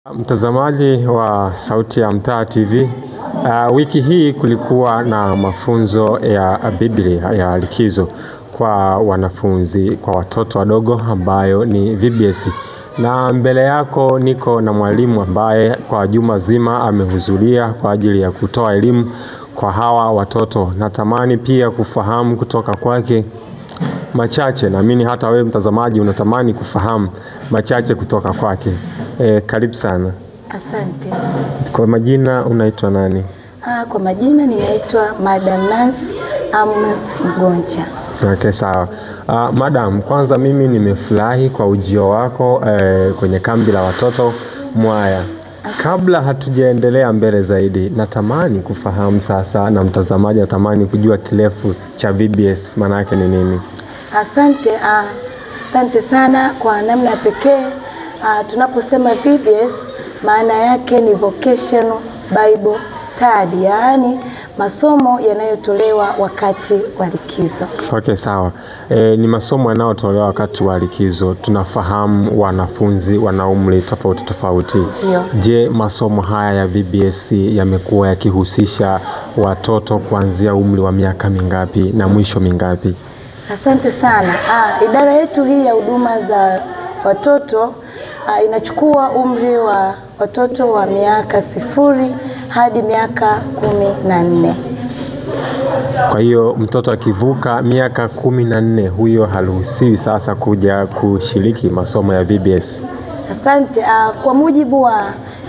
Mtazamaji wa Sauti ya Mtaa TV, wiki hii kulikuwa na mafunzo ya Biblia ya likizo kwa wanafunzi, kwa watoto wadogo ambayo ni VBS. Na mbele yako niko na mwalimu ambaye kwa juma zima amehudhuria kwa ajili ya kutoa elimu kwa hawa watoto. Natamani pia kufahamu kutoka kwake machache, naamini hata wewe mtazamaji unatamani kufahamu machache kutoka kwake. Karibu sana. Asante. Kwa majina unaitwa nani? Kwa majina ninaitwa Madam Nancy Amos Mgonja. Okay, sawa. Madam, kwanza mimi nimefurahi kwa ujio wako kwenye kambi la watoto Mwaya. Kabla hatujaendelea mbele zaidi, natamani kufahamu sasa, na mtazamaji natamani kujua kirefu cha VBS maana yake ni nini? Asante. Asante sana kwa namna pekee. Tunaposema VBS maana yake ni Vocational Bible Study, yaani masomo yanayotolewa wakati wa likizo. Okay, sawa. Ni masomo yanayotolewa wakati wa likizo. Tunafahamu wanafunzi wana umri tofauti tofauti. Je, masomo haya ya VBS yamekuwa yakihusisha watoto kuanzia umri wa miaka mingapi na mwisho mingapi? Asante sana. Idara yetu hii ya huduma za watoto inachukua umri wa watoto wa miaka 0 hadi miaka 14. Kwa hiyo mtoto akivuka miaka 14 huyo haruhusiwi sasa kuja kushiriki masomo ya VBS. Asante. Kwa mujibu wa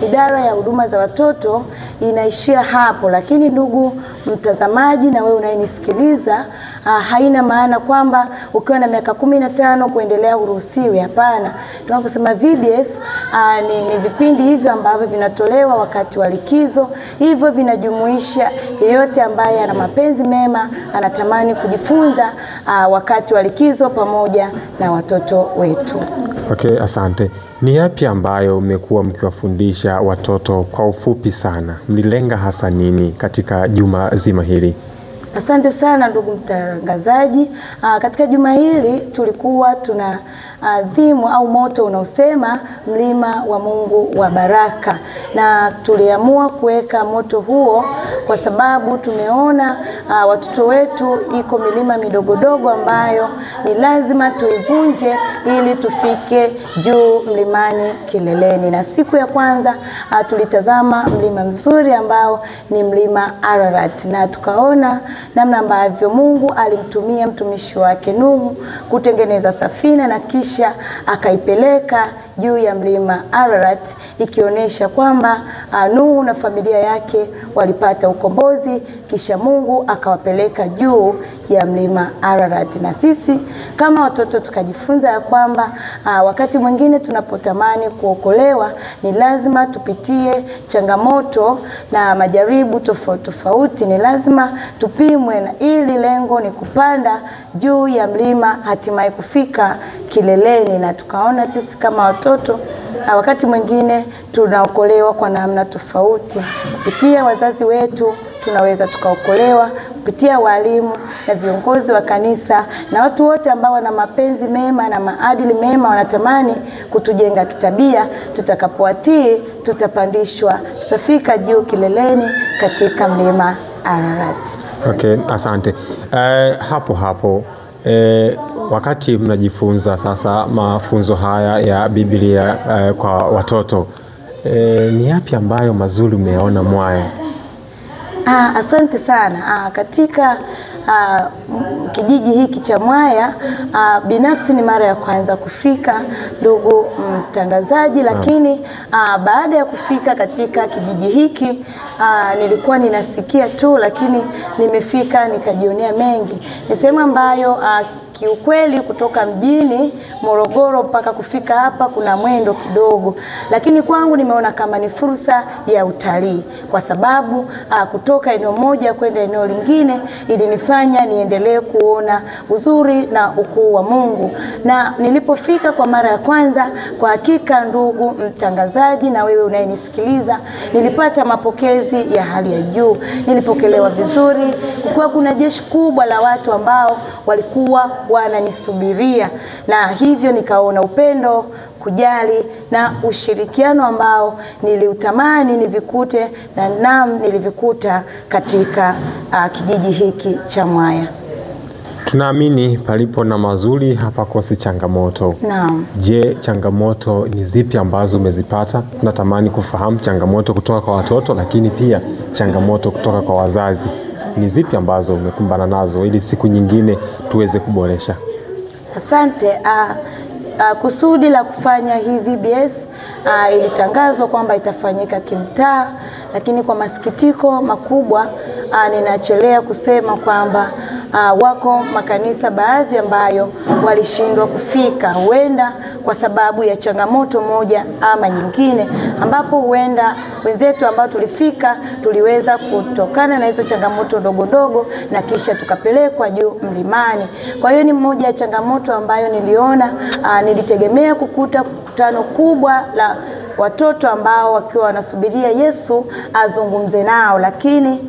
idara ya huduma za watoto inaishia hapo, lakini ndugu mtazamaji na wewe unayenisikiliza, haina maana kwamba ukiwa na miaka 15 kuendelea uruhusiwi. Hapana. Tunaposema VBS ni vipindi hivyo ambavyo vinatolewa wakati wa likizo. Hivyo vinajumuisha yeyote ambaye ana mapenzi mema, anatamani kujifunza wakati wa likizo pamoja na watoto wetu. Okay, asante. Ni yapi ambayo umekuwa mkiwafundisha watoto kwa ufupi sana? Mlilenga hasa nini katika juma zima hili? Asante sana ndugu mtangazaji. Katika juma hili tulikuwa tuna dhimu au moto unaosema mlima wa Mungu wa baraka, na tuliamua kuweka moto huo kwa sababu tumeona watoto wetu iko milima midogodogo ambayo ni lazima tuivunje ili tufike juu mlimani kileleni. Na siku ya kwanza tulitazama mlima mzuri ambao ni mlima Ararat, na tukaona namna ambavyo Mungu alimtumia mtumishi wake Nuhu kutengeneza safina na kisha akaipeleka juu ya mlima Ararat, ikionyesha kwamba Nuhu na familia yake walipata ukombozi, kisha Mungu akawapeleka juu ya mlima Ararat. Na sisi kama watoto tukajifunza ya kwamba wakati mwingine tunapotamani kuokolewa ni lazima tupitie changamoto na majaribu tofauti tofauti, ni lazima tupimwe, na ili lengo ni kupanda juu ya mlima hatimaye kufika kileleni. Na tukaona sisi kama watoto wakati mwingine tunaokolewa kwa namna tofauti. Kupitia wazazi wetu tunaweza tukaokolewa, kupitia walimu na viongozi wa kanisa na watu wote ambao wana mapenzi mema na maadili mema, wanatamani kutujenga kitabia. Tutakapowatii tutapandishwa, tutafika juu kileleni katika mlima Ararat. Okay, asante. Hapo wakati mnajifunza sasa mafunzo haya ya Biblia kwa watoto, ni yapi ambayo mazuri umeona Mwaya? Asante sana. Katika kijiji hiki cha Mwaya, binafsi ni mara ya kwanza kufika ndugu mtangazaji, lakini baada ya kufika katika kijiji hiki nilikuwa ninasikia tu, lakini nimefika nikajionea mengi. Ni sehemu ambayo kiukweli kutoka mjini Morogoro mpaka kufika hapa kuna mwendo kidogo, lakini kwangu nimeona kama ni fursa ya utalii, kwa sababu kutoka eneo moja kwenda eneo lingine ilinifanya niendelee kuona uzuri na ukuu wa Mungu. Na nilipofika kwa mara ya kwanza, kwa hakika ndugu mtangazaji na wewe unayenisikiliza, nilipata mapokezi ya hali ya juu. Nilipokelewa vizuri, kwa kuna jeshi kubwa la watu ambao walikuwa wananisubiria, na hivyo nikaona upendo kujali na ushirikiano ambao niliutamani nivikute na nilivikuta katika kijiji hiki cha Mwaya. Tunaamini palipo na mazuri hapakosi changamoto. Naam. Je, changamoto ni zipi ambazo umezipata? Tunatamani kufahamu changamoto kutoka kwa watoto, lakini pia changamoto kutoka kwa wazazi. Ni zipi ambazo umekumbana nazo ili siku nyingine tuweze kuboresha? Asante. Kusudi la kufanya hii VBS ilitangazwa kwamba itafanyika kimtaa, lakini kwa masikitiko makubwa ninachelea kusema kwamba wako makanisa baadhi ambayo walishindwa kufika, huenda kwa sababu ya changamoto moja ama nyingine, ambapo huenda wenzetu ambao tulifika tuliweza kutokana na hizo changamoto ndogo ndogo na kisha tukapelekwa juu mlimani. Kwa hiyo ni mmoja ya changamoto ambayo niliona, nilitegemea kukuta kutano kubwa la watoto ambao wakiwa wanasubiria Yesu azungumze nao, lakini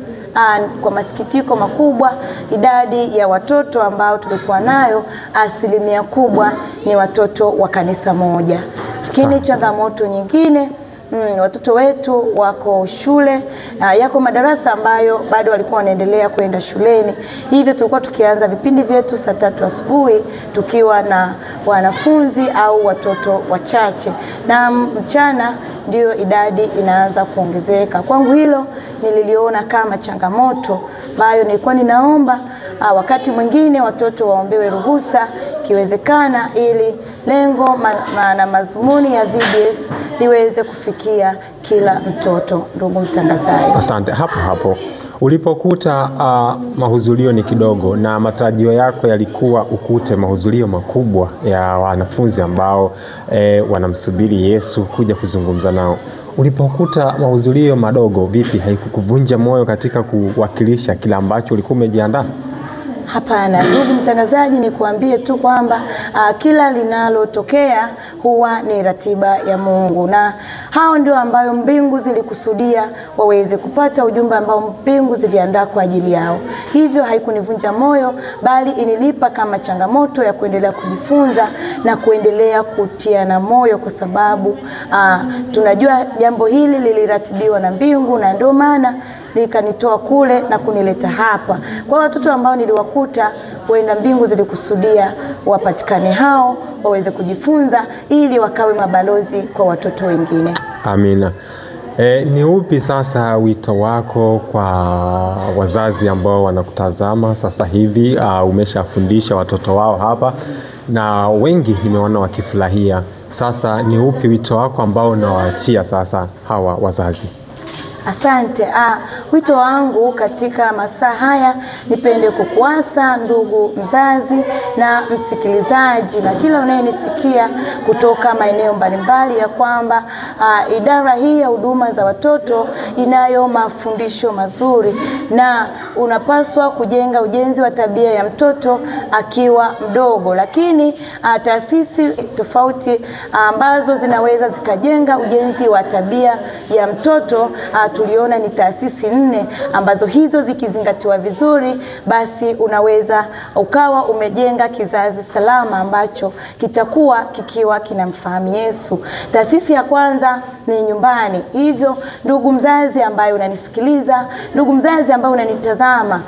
kwa masikitiko makubwa idadi ya watoto ambao tulikuwa nayo asilimia kubwa ni watoto wa kanisa moja. Lakini changamoto nyingine, watoto wetu wako shule, yako madarasa ambayo bado walikuwa wanaendelea kwenda shuleni. Hivyo tulikuwa tukianza vipindi vyetu saa 3 asubuhi tukiwa na wanafunzi au watoto wachache, na mchana ndio idadi inaanza kuongezeka. Kwangu hilo nililiona kama changamoto ambayo nilikuwa ninaomba wakati mwingine watoto waombewe ruhusa kiwezekana, ili lengo na madhumuni ya VBS liweze kufikia kila mtoto. Ndugu mtangazaji, asante. Hapo ulipokuta mahudhurio ni kidogo na matarajio yako yalikuwa ukute mahudhurio makubwa ya wanafunzi ambao wanamsubiri Yesu kuja kuzungumza nao, ulipokuta mahudhurio madogo, vipi, haikukuvunja moyo katika kuwakilisha kila ambacho ulikuwa umejiandaa? Hapana, ndugu mtangazaji, ni kuambie tu kwamba kila linalotokea huwa ni ratiba ya Mungu, na hao ndio ambayo mbingu zilikusudia waweze kupata ujumbe ambao mbingu ziliandaa kwa ajili yao. Hivyo haikunivunja moyo, bali inilipa kama changamoto ya kuendelea kujifunza na kuendelea kutiana moyo, kwa sababu tunajua jambo hili liliratibiwa na mbingu, na ndio maana likanitoa kule na kunileta hapa. Kwa watoto ambao niliwakuta, huenda mbingu zilikusudia wapatikane hao waweze kujifunza ili wakawe mabalozi kwa watoto wengine. Amina. Ni upi sasa wito wako kwa wazazi ambao wanakutazama sasa hivi? Umeshafundisha watoto wao hapa na wengi nimeona wakifurahia. Sasa ni upi wito wako ambao unawaachia sasa hawa wazazi? Asante. Wito wangu katika masaa haya, nipende kukuasa ndugu mzazi na msikilizaji na kila unayenisikia kutoka maeneo mbalimbali, ya kwamba idara hii ya huduma za watoto inayo mafundisho mazuri, na unapaswa kujenga ujenzi wa tabia ya mtoto akiwa mdogo. Lakini taasisi tofauti ambazo zinaweza zikajenga ujenzi wa tabia ya mtoto, tuliona ni taasisi 4 ambazo hizo zikizingatiwa vizuri, basi unaweza ukawa umejenga kizazi salama ambacho kitakuwa kikiwa kinamfahamu Yesu. Taasisi ya kwanza ni nyumbani. Hivyo ndugu mzazi ambaye unanisikiliza, ndugu mzazi ambaye unanitazama,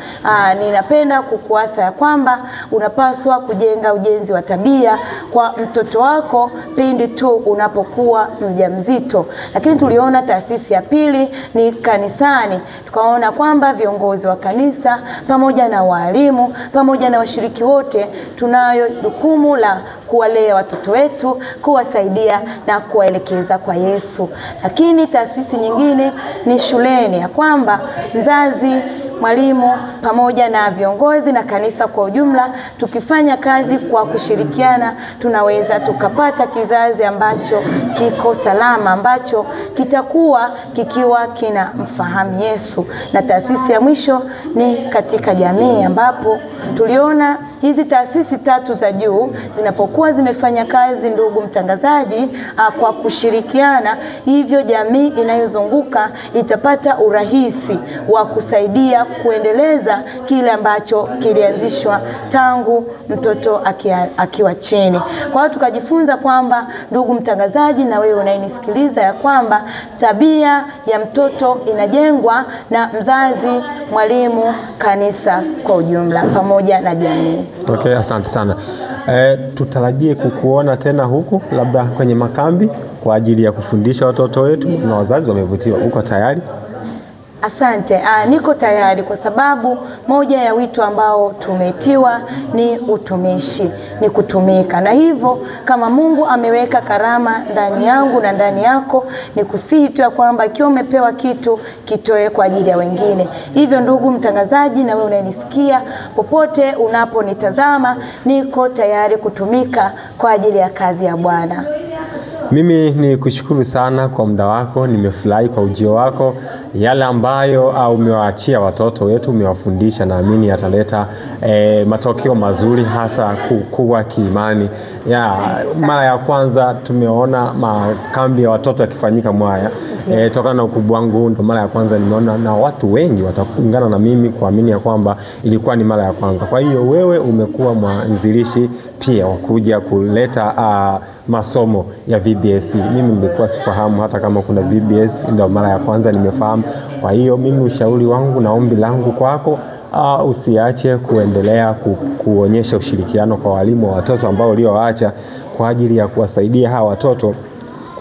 ninapenda kukuasa ya kwamba unapaswa kujenga ujenzi wa tabia kwa mtoto wako pindi tu unapokuwa mjamzito. Lakini tuliona taasisi ya pili ni kanisani. Tukaona kwamba viongozi wa kanisa pamoja na walimu pamoja na washiriki wote tunayo jukumu la kuwalea watoto wetu, kuwasaidia na kuwaelekeza kwa Yesu. Lakini taasisi nyingine ni shuleni, ya kwamba mzazi, mwalimu pamoja na viongozi na kanisa kwa ujumla, tukifanya kazi kwa kushirikiana, tunaweza tukapata kizazi ambacho kiko salama, ambacho kitakuwa kikiwa kina mfahamu Yesu. Na taasisi ya mwisho ni katika jamii, ambapo tuliona hizi taasisi tatu za juu zinapokuwa zimefanya kazi, ndugu mtangazaji, kwa kushirikiana, hivyo jamii inayozunguka itapata urahisi wa kusaidia kuendeleza kile ambacho kilianzishwa tangu mtoto akiwa chini. Kwa hiyo tukajifunza kwamba, ndugu mtangazaji na wewe unayenisikiliza, ya kwamba tabia ya mtoto inajengwa na mzazi, mwalimu, kanisa kwa ujumla pamoja na jamii. Okay, asante sana. Tutarajie kukuona tena huku labda kwenye makambi kwa ajili ya kufundisha watoto wetu, na wazazi wamevutiwa. Uko tayari? Asante. Niko tayari kwa sababu moja ya wito ambao tumetiwa ni utumishi, ni kutumika. Na hivyo kama Mungu ameweka karama ndani yangu na ndani yako, ni kusihi tu ya kwamba ikiwa umepewa kitu, kitoe kwa ajili ya wengine. Hivyo ndugu mtangazaji, na wewe unanisikia popote unaponitazama, niko tayari kutumika kwa ajili ya kazi ya Bwana. Mimi ni kushukuru sana kwa muda wako, nimefurahi kwa ujio wako. Yale ambayo umewaachia watoto wetu, umewafundisha, naamini yataleta matokeo mazuri, hasa kukua kiimani. Mara ya kwanza tumeona makambi ya watoto yakifanyika Mwaya. Tokana na ukubwa wangu, ndo mara ya kwanza nimeona, na watu wengi wataungana na mimi kuamini ya kwamba ilikuwa ni mara ya kwanza. Kwa hiyo wewe umekuwa mwanzilishi pia wakuja kuleta masomo ya VBS. Mimi nilikuwa sifahamu hata kama kuna VBS, ndio mara ya kwanza nimefahamu. Kwa hiyo mimi ushauri wangu na ombi langu kwako, usiache kuendelea kuonyesha ushirikiano kwa walimu wa watoto ambao uliowaacha kwa ajili ya kuwasaidia hawa watoto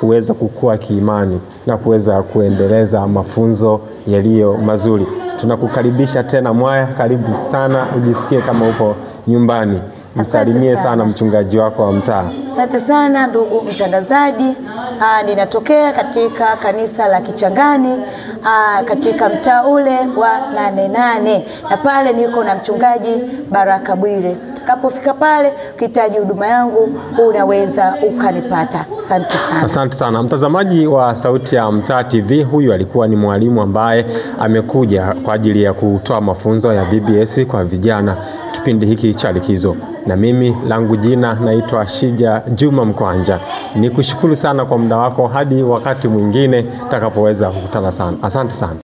kuweza kukua kiimani na kuweza kuendeleza mafunzo yaliyo mazuri. Tunakukaribisha tena Mwaya, karibu sana, ujisikie kama upo nyumbani. Msalimie sana mchungaji wako wa mtaa. Asante sana ndugu mtangazaji. Ninatokea katika kanisa la Kichangani, katika mtaa ule wa 88, na pale niko na mchungaji Baraka Bwire. Kapofika pale ukihitaji huduma yangu unaweza ukanipata. Asante sana. Asante sana mtazamaji wa Sauti ya Mtaa TV. Huyu alikuwa ni mwalimu ambaye amekuja kwa ajili ya kutoa mafunzo ya VBS kwa vijana kipindi hiki cha likizo. Na mimi langu jina naitwa Shija Juma Mkwanja. Nikushukuru sana kwa muda wako, hadi wakati mwingine takapoweza kukutana sana. Asante sana.